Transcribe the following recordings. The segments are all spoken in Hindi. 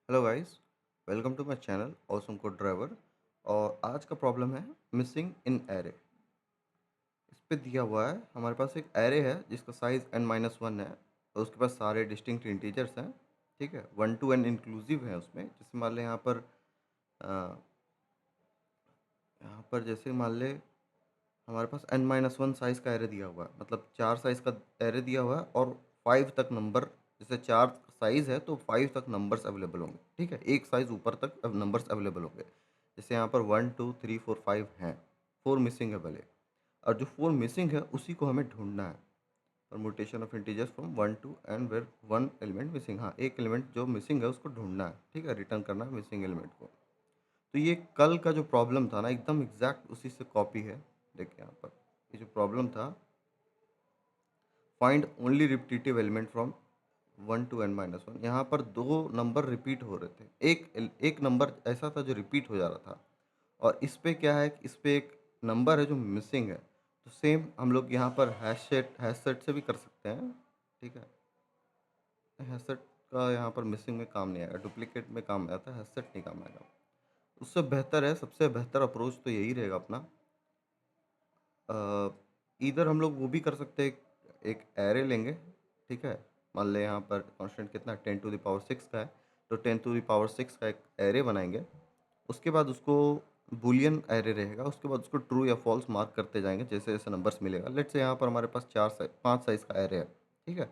Hello guys, welcome to my channel awesome code driver. और आज का प्रॉब्लम है मिसिंग इन एरे। इस पे दिया हुआ है हमारे पास एक एरे है जिसका साइज n-1 है और उसके पास सारे डिस्टिंक्ट इंटीजर्स हैं। ठीक है, 1 to n इंक्लूसिव है उसमें। जैसे मान ले जैसे मान ले हमारे पास n-1 साइज़ का एरे दिया हुआ है, मतलब 4 साइज़ का एरे दिया हुआ है और 5 तक नंबर। जैसे 4 साइज़ है तो 5 तक नंबर्स अवेलेबल होंगे। ठीक है, एक साइज़ ऊपर तक अब नंबर्स अवेलेबल होंगे। जैसे यहाँ पर 1 2 3 4 5 हैं, 4 मिसिंग है भले। और जो 4 मिसिंग है उसी को हमें ढूंढना है। Permutation of integers from 1 to n where 1 element missing. हाँ, एक एलिमेंट जो मिसिंग है उसको ढूंढना है। ठीक है, रिटर्न करना है मिसिंग एलिमेंट को। तो ये कल का जो प्रॉब्लम था ना, एकदम एग्जैक्ट उसी से कॉपी है। देखिए यहाँ पर ये जो प्रॉब्लम था, find only repetitive element from 1 to n-1। यहाँ पर दो नंबर रिपीट हो रहे थे। एक नंबर ऐसा था जो रिपीट हो जा रहा था, और इस पे क्या है कि इस पे एक नंबर है जो मिसिंग है। तो सेम हम लोग यहाँ पर हैश सेट से भी कर सकते हैं। ठीक है, हैश सेट का यहाँ पर मिसिंग में काम नहीं आएगा, डुप्लीकेट में काम आता है, हैश सेट नहीं काम आएगा। उससे बेहतर है, सबसे बेहतर अप्रोच तो यही रहेगा अपना। इधर हम लोग वो भी कर सकते हैं, एक एरे लेंगे। ठीक है, मान ले यहाँ पर कांस्टेंट कितना 10⁶ का है, तो 10⁶ का एक एरे बनाएंगे। उसके बाद उसको बूलियन एरे रहेगा, उसके बाद उसको ट्रू या फॉल्स मार्क करते जाएंगे जैसे जैसे नंबर्स मिलेगा। लेट्स से यहाँ पर हमारे पास 5 साइज़ का एरे है। ठीक है,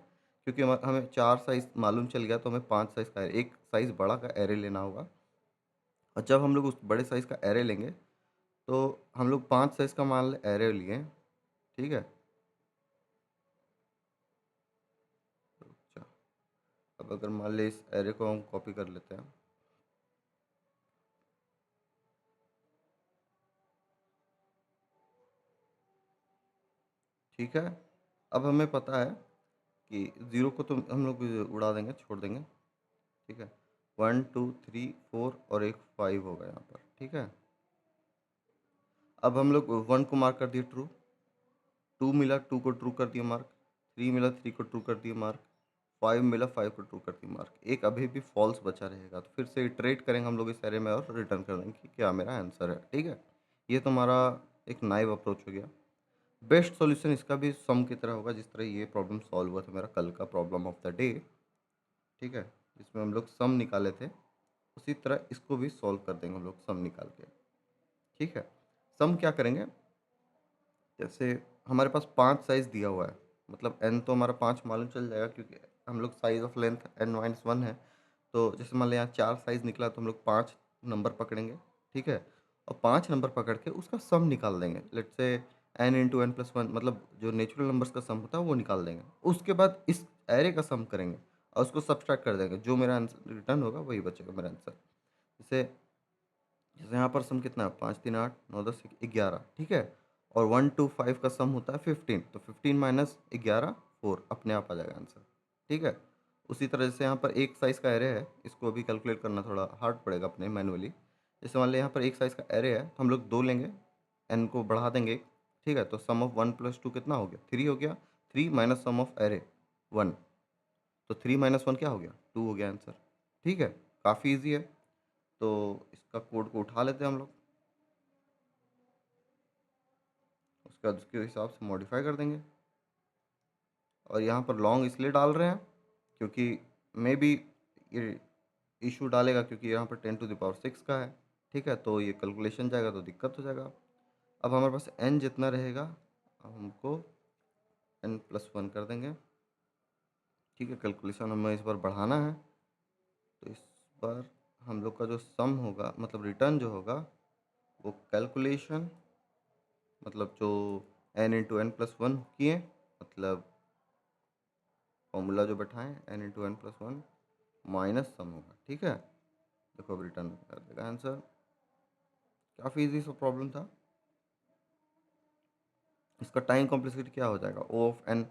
क्योंकि हमें 4 साइज़ मालूम चल गया तो हमें 5 साइज़ का एरे, एक साइज़ बड़ा का एरे लेना होगा। और जब हम लोग उस बड़े साइज़ का एरे लेंगे तो हम लोग 5 साइज़ का मान लें एरे लिए। ठीक है, अच्छा, अब अगर मान लें इस एरे को हम कॉपी कर लेते हैं। ठीक है, अब हमें पता है कि ज़ीरो को तो हम लोग उड़ा देंगे, छोड़ देंगे। ठीक है, 1 2 3 4 और एक 5 होगा यहाँ पर। ठीक है, अब हम लोग 1 को मार्क कर दिए ट्रू, 2 मिला 2 को ट्रू कर दिया मार्क, 3 मिला 3 को ट्रू कर दिया मार्क, 5 मिला 5 को ट्रू कर दिया मार्क। एक अभी भी फॉल्स बचा रहेगा, तो फिर से इटरेट करेंगे हम लोग इस एरे में और रिटर्न कर देंगे कि क्या मेरा आंसर है। ठीक है, ये तो हमारा एक नाइव अप्रोच हो गया। बेस्ट सॉल्यूशन इसका भी सम की तरह होगा, जिस तरह ये प्रॉब्लम सॉल्व हुआ था मेरा कल का प्रॉब्लम ऑफ द डे। ठीक है, जिसमें हम लोग सम निकाले थे, उसी तरह इसको भी सॉल्व कर देंगे हम लोग सम निकाल के। ठीक है, सम क्या करेंगे, जैसे हमारे पास 5 साइज़ दिया हुआ है, मतलब n तो हमारा 5 मालूम चल जाएगा क्योंकि हम लोग साइज़ ऑफ लेंथ n-1 है। तो जैसे मान लें यहाँ 4 साइज़ निकला तो हम लोग 5 नंबर पकड़ेंगे। ठीक है, और 5 नंबर पकड़ के उसका सम निकाल देंगे। Let's say n into n plus one, मतलब जो नेचुरल नंबर्स का सम होता है वो निकाल देंगे। उसके बाद इस एरे का सम करेंगे और उसको सब्सट्रैक्ट कर देंगे, जो मेरा आंसर रिटर्न होगा वही बचेगा मेरा आंसर। जैसे जैसे यहाँ पर सम कितना है, 5 3 8 9 10 11। ठीक है, और 1 to 5 का सम होता है 15, तो 15 माइनस 11 4, अपने आप आ जाएगा आंसर। ठीक है, उसी तरह से यहाँ पर एक साइज़ का एरे है, इसको अभी कैलकुलेट करना थोड़ा हार्ड पड़ेगा अपने मैनुअली। जैसे मान लिया यहाँ पर एक साइज़ का एरे है, तो हम लोग 2 लेंगे, एन को बढ़ा देंगे एक। ठीक है, तो सम ऑफ 1 + 2 कितना हो गया, 3 हो गया। 3 माइनस सम ऑफ एरे 1, तो 3 - 1 क्या हो गया, 2 हो गया आंसर। ठीक है, काफ़ी ईजी है। तो इसका कोड को उठा लेते हैं हम लोग, उसके बाद उसके हिसाब से मॉडिफाई कर देंगे। और यहाँ पर लॉन्ग इसलिए डाल रहे हैं क्योंकि मे बी ये इशू डालेगा, क्योंकि यहाँ पर 10⁶ का है। ठीक है, तो ये कैलकुलेशन जाएगा तो दिक्कत हो जाएगा। अब हमारे पास n जितना रहेगा, अब हमको n+1 कर देंगे। ठीक है, कैलकुलेशन हमें इस बार बढ़ाना है, तो इस बार हम लोग का जो सम होगा, मतलब रिटर्न जो होगा, वो कैलकुलेशन, मतलब जो n × n+1 किए, मतलब फॉर्मूला जो बैठाएं n × n+1 माइनस सम होगा। ठीक है, देखो अब रिटर्न कर देगा आंसर। काफ़ी इजी सा प्रॉब्लम था। इसका टाइम कॉम्प्लेक्सिटी क्या हो जाएगा, O ऑफ n,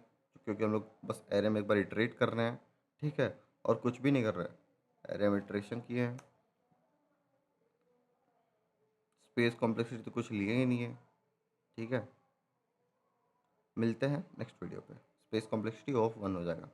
क्योंकि हम लोग बस एरे में एक बार इटरेट कर रहे हैं। ठीक है, और कुछ भी नहीं कर रहे हैं, एरे में इटरेशन किए हैं, स्पेस कॉम्प्लेक्सिटी तो कुछ लिए ही नहीं है। ठीक है, मिलते हैं नेक्स्ट वीडियो पे, स्पेस कॉम्प्लेक्सिटी O ऑफ 1 हो जाएगा।